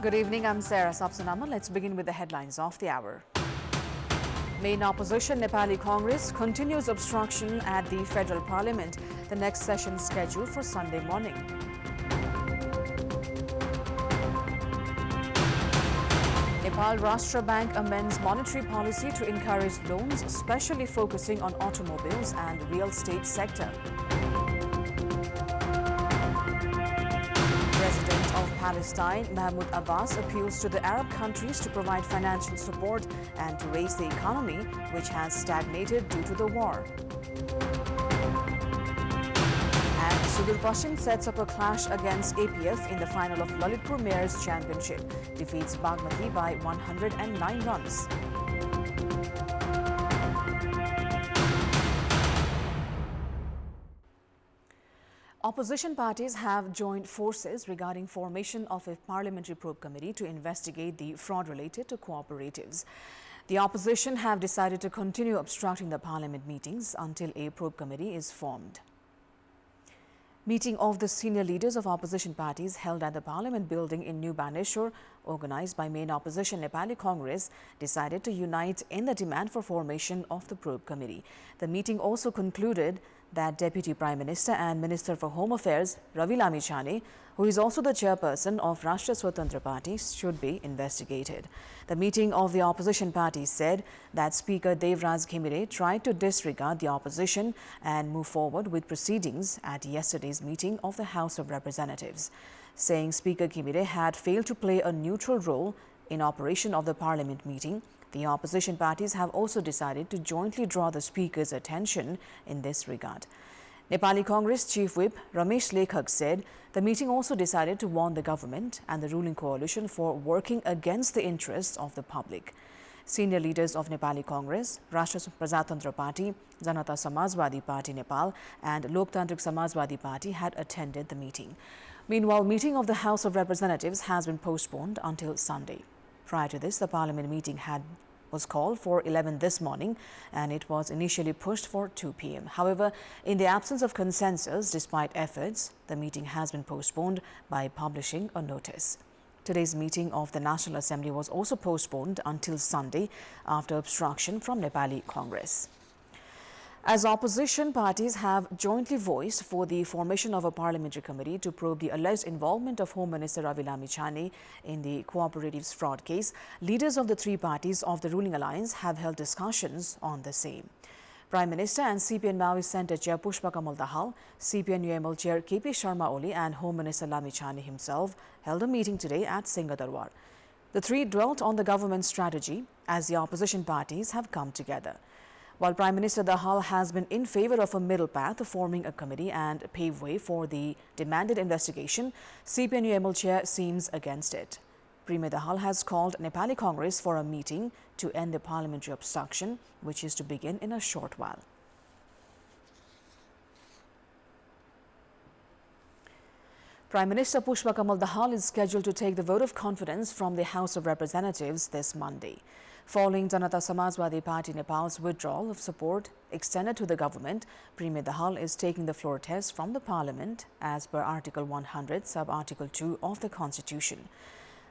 Good evening, I'm Sarah Sapsanamma. Let's begin with the headlines of the hour. Main opposition Nepali Congress continues obstruction at the Federal Parliament. The next session scheduled for Sunday morning. Nepal Rashtra Bank amends monetary policy to encourage loans, especially focusing on automobiles and real estate sector. President of Palestine, Mahmoud Abbas, appeals to the Arab countries to provide financial support and to raise the economy, which has stagnated due to the war. And Sudur Pashchim sets up a clash against APF in the final of Lalitpur Mayor's Championship, defeats Bagmati by 109 runs. Opposition parties have joined forces regarding formation of a parliamentary probe committee to investigate the fraud related to cooperatives. The opposition have decided to continue obstructing the parliament meetings until a probe committee is formed. Meeting of the senior leaders of opposition parties held at the Parliament building in New Baneshwar, organized by main opposition Nepali Congress, decided to unite in the demand for formation of the probe committee. The meeting also concluded that Deputy Prime Minister and Minister for Home Affairs Ravi Lamichhane, who is also the chairperson of Rashtra Swatantra Party, should be investigated. The meeting of the opposition parties said that Speaker Devraj Ghimire tried to disregard the opposition and move forward with proceedings at yesterday's meeting of the House of Representatives, saying Speaker Ghimire had failed to play a neutral role in operation of the parliament meeting. The opposition parties have also decided to jointly draw the Speaker's attention in this regard. Nepali Congress Chief Whip Ramesh Lekhak said the meeting also decided to warn the government and the ruling coalition for working against the interests of the public. Senior leaders of Nepali Congress, Rashtra Prajatantra Party, Janata Samajwadi Party Nepal and Loktantrik Samajwadi Party had attended the meeting. Meanwhile, meeting of the House of Representatives has been postponed until Sunday. Prior to this, the parliament meeting was called for 11 this morning and it was initially pushed for 2 p.m. However, in the absence of consensus, despite efforts, the meeting has been postponed by publishing a notice. Today's meeting of the National Assembly was also postponed until Sunday after obstruction from Nepali Congress. As opposition parties have jointly voiced for the formation of a parliamentary committee to probe the alleged involvement of Home Minister Ravi Lamichhane in the cooperatives fraud case, leaders of the three parties of the ruling alliance have held discussions on the same. Prime Minister and CPN Maoist Centre Chair Pushpa Kamal Dahal, CPN UML Chair KP Sharma Oli and Home Minister Lamichhane himself held a meeting today at Singadarwar. The three dwelt on the government's strategy as the opposition parties have come together. While Prime Minister Dahal has been in favor of a middle path of forming a committee and pave way for the demanded investigation, CPN UML Chair seems against it. Premier Dahal has called Nepali Congress for a meeting to end the parliamentary obstruction, which is to begin in a short while. Prime Minister Pushpa Kamal Dahal is scheduled to take the vote of confidence from the House of Representatives this Monday. Following Janata Samajwadi Party Nepal's withdrawal of support extended to the government, Premier Dahal is taking the floor test from the Parliament as per Article 100, Sub-Article 2 of the Constitution.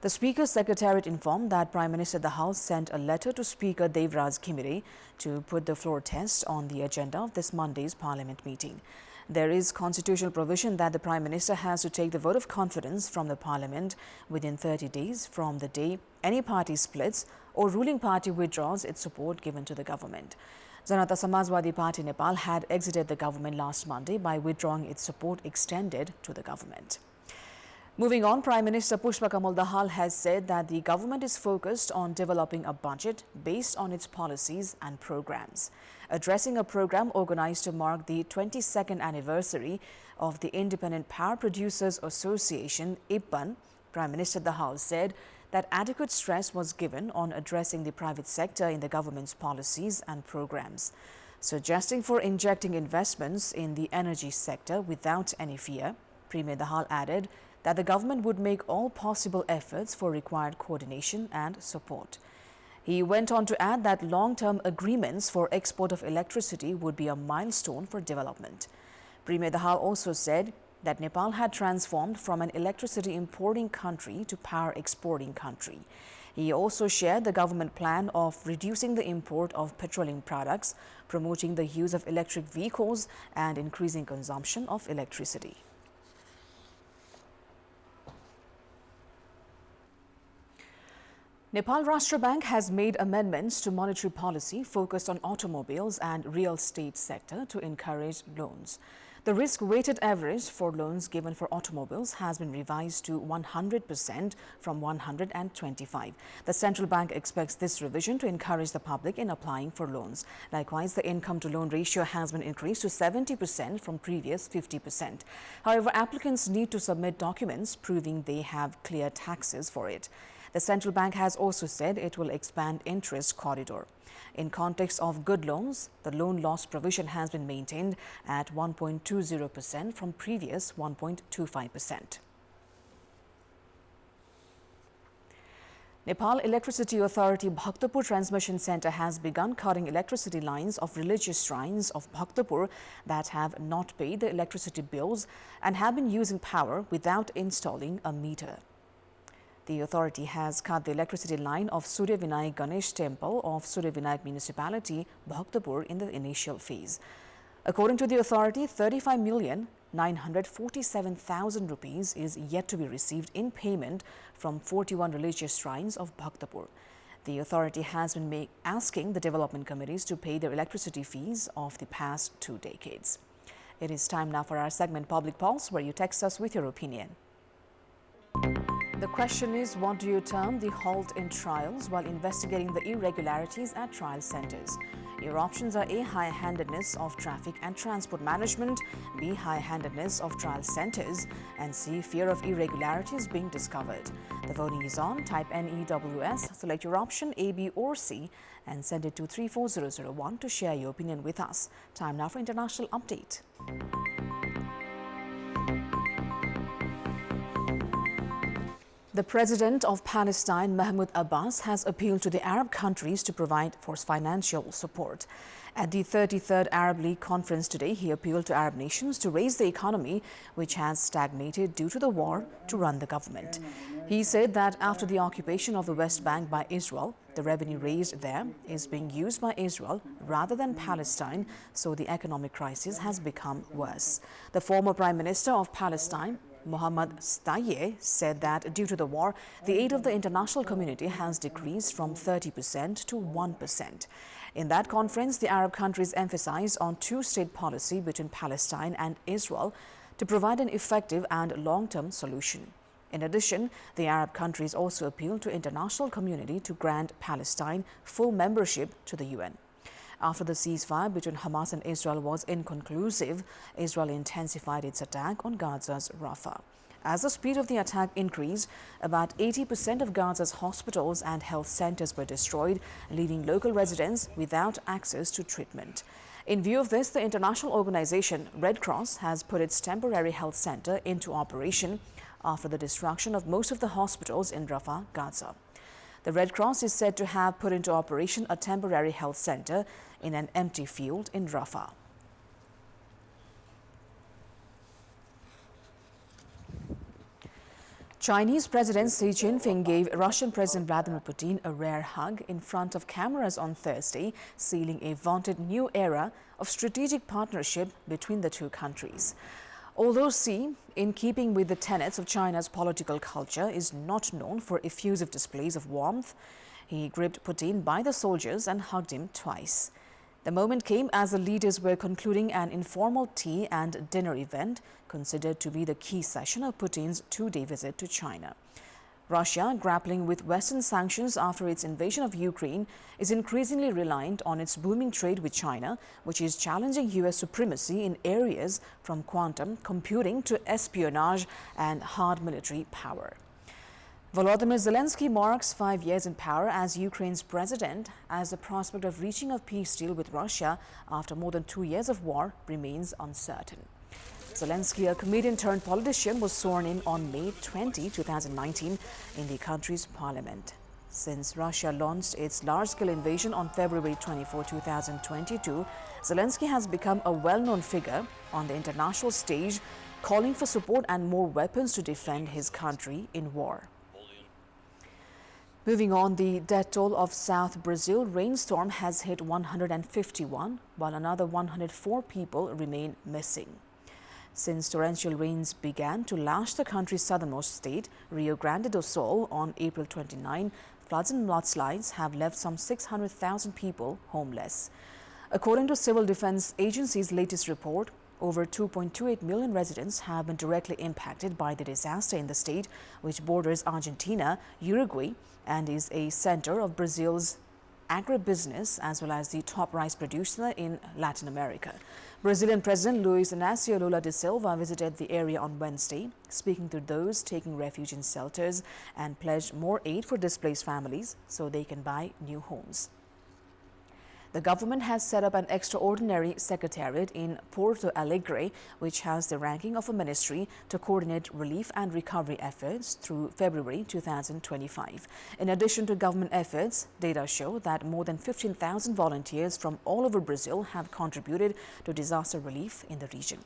The Speaker's Secretariat informed that Prime Minister Dahal sent a letter to Speaker Devraj Ghimire to put the floor test on the agenda of this Monday's Parliament meeting. There is constitutional provision that the Prime Minister has to take the vote of confidence from the Parliament within 30 days from the day any party splits or ruling party withdraws its support given to the government. Janata Samajwadi Party Nepal had exited the government last Monday by withdrawing its support extended to the government. Moving on, Prime Minister Pushpa Kamal Dahal has said that the government is focused on developing a budget based on its policies and programs. Addressing a program organized to mark the 22nd anniversary of the Independent Power Producers Association, IPPAN, Prime Minister Dahal said that adequate stress was given on addressing the private sector in the government's policies and programs, suggesting for injecting investments in the energy sector without any fear. Premier Dahal added that the government would make all possible efforts for required coordination and support. He went on to add that long-term agreements for export of electricity would be a milestone for development. Premier Dahal also said that Nepal had transformed from an electricity importing country to power exporting country. He also shared the government plan of reducing the import of petroleum products, promoting the use of electric vehicles and increasing consumption of electricity. Nepal Rashtra Bank has made amendments to monetary policy focused on automobiles and real estate sector to encourage loans. The risk-weighted average for loans given for automobiles has been revised to 100% from 125%. The central bank expects this revision to encourage the public in applying for loans. Likewise, the income-to-loan ratio has been increased to 70% from previous 50%. However, applicants need to submit documents proving they have clear taxes for it. The central bank has also said it will expand interest corridor. In context of good loans, the loan loss provision has been maintained at 1.20% from previous 1.25%. Nepal Electricity Authority Bhaktapur Transmission Center has begun cutting electricity lines of religious shrines of Bhaktapur that have not paid the electricity bills and have been using power without installing a meter. The authority has cut the electricity line of Surya Vinayak Ganesh Temple of Surya Vinayak Municipality, Bhaktapur, in the initial phase. According to the authority, 35,947,000 rupees is yet to be received in payment from 41 religious shrines of Bhaktapur. The authority has been asking the development committees to pay their electricity fees of the past 2 decades. It is time now for our segment Public Pulse, where you text us with your opinion. The question is, what do you term the halt in trials while investigating the irregularities at trial centers? Your options are A. High-handedness of traffic and transport management, B. High-handedness of trial centers, and C. Fear of irregularities being discovered. The voting is on. Type NEWS, select your option A, B or C and send it to 34001 to share your opinion with us. Time now for international update. The President of Palestine, Mahmoud Abbas, has appealed to the Arab countries to provide for financial support. At the 33rd Arab League conference today, he appealed to Arab nations to raise the economy, which has stagnated due to the war, to run the government. He said that after the occupation of the West Bank by Israel, the revenue raised there is being used by Israel rather than Palestine, so the economic crisis has become worse. The former Prime Minister of Palestine, Mohammad Staye, said that due to the war, the aid of the international community has decreased from 30% to 1%. In that conference, the Arab countries emphasized on two-state policy between Palestine and Israel to provide an effective and long-term solution. In addition, the Arab countries also appealed to international community to grant Palestine full membership to the UN. After the ceasefire between Hamas and Israel was inconclusive, Israel intensified its attack on Gaza's Rafah. As the speed of the attack increased, about 80% of Gaza's hospitals and health centers were destroyed, leaving local residents without access to treatment. In view of this, the international organization Red Cross has put its temporary health center into operation after the destruction of most of the hospitals in Rafah, Gaza. The Red Cross is said to have put into operation a temporary health center in an empty field in Rafah. Chinese President Xi Jinping gave Russian President Vladimir Putin a rare hug in front of cameras on Thursday, sealing a vaunted new era of strategic partnership between the two countries. Although Xi, in keeping with the tenets of China's political culture, is not known for effusive displays of warmth, he gripped Putin by the shoulders and hugged him twice. The moment came as the leaders were concluding an informal tea and dinner event considered to be the key session of Putin's two-day visit to China. Russia, grappling with Western sanctions after its invasion of Ukraine, is increasingly reliant on its booming trade with China, which is challenging U.S. supremacy in areas from quantum computing to espionage and hard military power. Volodymyr Zelensky marks 5 years in power as Ukraine's president, as the prospect of reaching a peace deal with Russia after more than 2 years of war remains uncertain. Zelensky, a comedian turned politician, was sworn in on May 20, 2019 in the country's parliament. Since Russia launched its large-scale invasion on February 24, 2022, Zelensky has become a well-known figure on the international stage, calling for support and more weapons to defend his country in war. Moving on, the death toll of South Brazil rainstorm has hit 151, while another 104 people remain missing. Since torrential rains began to lash the country's southernmost state, Rio Grande do Sul, on April 29, floods and mudslides have left some 600,000 people homeless. According to Civil Defense Agency's latest report, over 2.28 million residents have been directly impacted by the disaster in the state, which borders Argentina, Uruguay, and is a center of Brazil's agribusiness as well as the top rice producer in Latin America. Brazilian President Luiz Inácio Lula da Silva visited the area on Wednesday, speaking to those taking refuge in shelters, and pledged more aid for displaced families so they can buy new homes. The government has set up an extraordinary secretariat in Porto Alegre, which has the ranking of a ministry, to coordinate relief and recovery efforts through February 2025. In addition to government efforts, data show that more than 15,000 volunteers from all over Brazil have contributed to disaster relief in the region.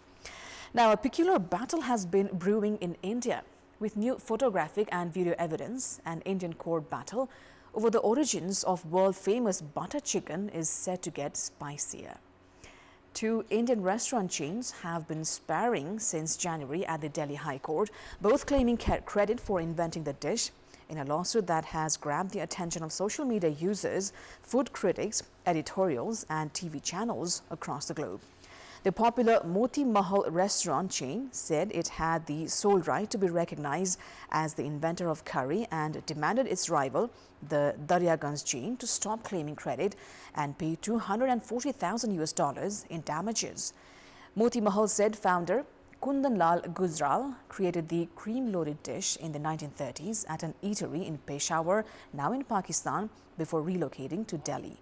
Now, a peculiar battle has been brewing in India, with new photographic and video evidence. An Indian court battle over the origins of world-famous butter chicken is said to get spicier. Two Indian restaurant chains have been sparring since January at the Delhi High Court, both claiming credit for inventing the dish in a lawsuit that has grabbed the attention of social media users, food critics, editorials, and TV channels across the globe. The popular Moti Mahal restaurant chain said it had the sole right to be recognized as the inventor of curry and demanded its rival, the Daryaganj chain, to stop claiming credit and pay $240,000 in damages. Moti Mahal said founder Kundan Lal Gujral created the cream-loaded dish in the 1930s at an eatery in Peshawar, now in Pakistan, before relocating to Delhi.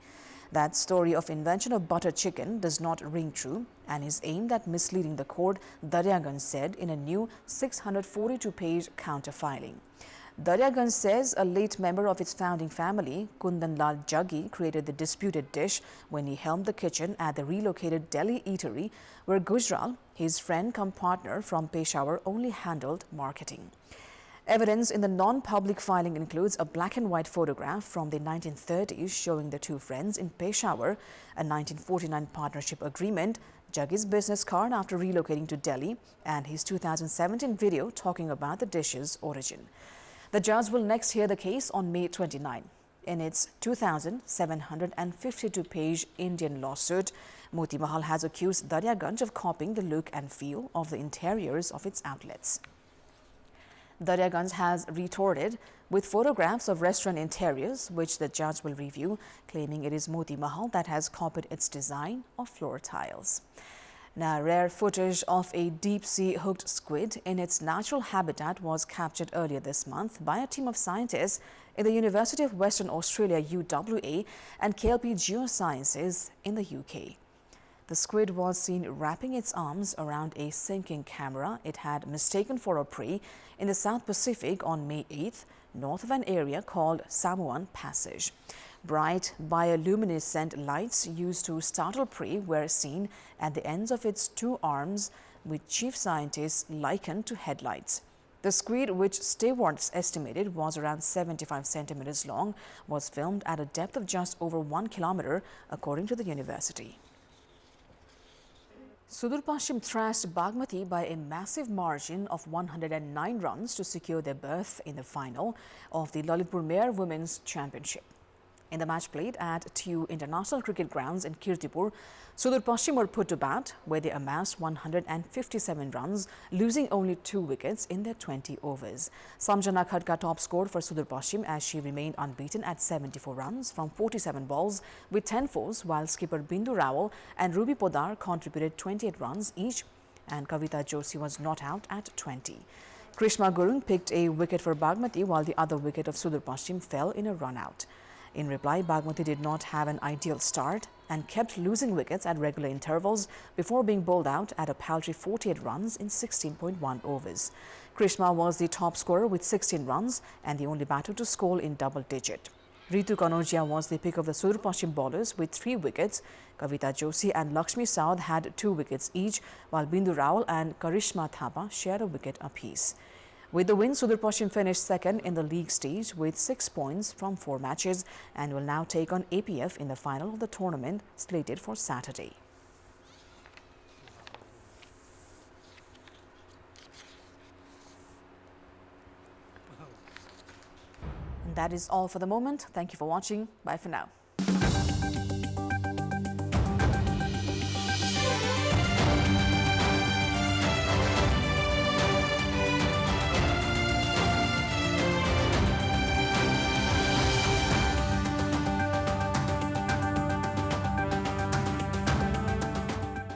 That story of invention of butter chicken does not ring true and is aimed at misleading the court, Daryaganj said in a new 642-page counter-filing. Daryaganj says a late member of its founding family, Kundan Lal Jaggi, created the disputed dish when he helmed the kitchen at the relocated Delhi eatery, where Gujral, his friend cum partner from Peshawar, only handled marketing. Evidence in the non-public filing includes a black and white photograph from the 1930s showing the two friends in Peshawar, a 1949 partnership agreement, Jaggi's business card after relocating to Delhi, and his 2017 video talking about the dish's origin. The judge will next hear the case on May 29. In its 2,752-page Indian lawsuit, Moti Mahal has accused Daryaganj of copying the look and feel of the interiors of its outlets. Daryaganj has retorted with photographs of restaurant interiors, which the judge will review, claiming it is Moti Mahal that has copied its design of floor tiles. Now, rare footage of a deep-sea hooked squid in its natural habitat was captured earlier this month by a team of scientists in the University of Western Australia, UWA, and KLP Geosciences in the UK. The squid was seen wrapping its arms around a sinking camera it had mistaken for a prey in the South Pacific on May 8th, north of an area called Samoan Passage. Bright bioluminescent lights used to startle prey were seen at the ends of its two arms, which chief scientists likened to headlights. The squid, which stewards estimated was around 75 centimeters long, was filmed at a depth of just over 1 kilometer, according to the university. Sudur Pashchim thrashed Bagmati by a massive margin of 109 runs to secure their berth in the final of the Lalitpur Mayor Women's Championship. In the match played at TU International Cricket Grounds in Kantipur, Sudur Pashchim were put to bat, where they amassed 157 runs, losing only 2 wickets in their 20 overs. Samjana Khadka top scored for Sudur Pashchim as she remained unbeaten at 74 runs from 47 balls with 10 fours, while skipper Bindu Rawal and Ruby Podar contributed 28 runs each, and Kavita Joshi was not out at 20. Krishma Gurung picked a wicket for Bagmati, while the other wicket of Sudur Pashchim fell in a run-out. In reply, Bagmati did not have an ideal start and kept losing wickets at regular intervals before being bowled out at a paltry 48 runs in 16.1 overs. Krishma was the top scorer with 16 runs and the only batter to score in double digit. Ritu Kanojia was the pick of the Sur Paschim bowlers with 3 wickets. Kavita Joshi and Lakshmi Saud had 2 wickets each, while Bindu Rawal and Karishma Thapa shared a wicket apiece. With the win, Sudur Paschim finished second in the league stage with 6 points from 4 matches and will now take on APF in the final of the tournament slated for Saturday. And that is all for the moment. Thank you for watching. Bye for now.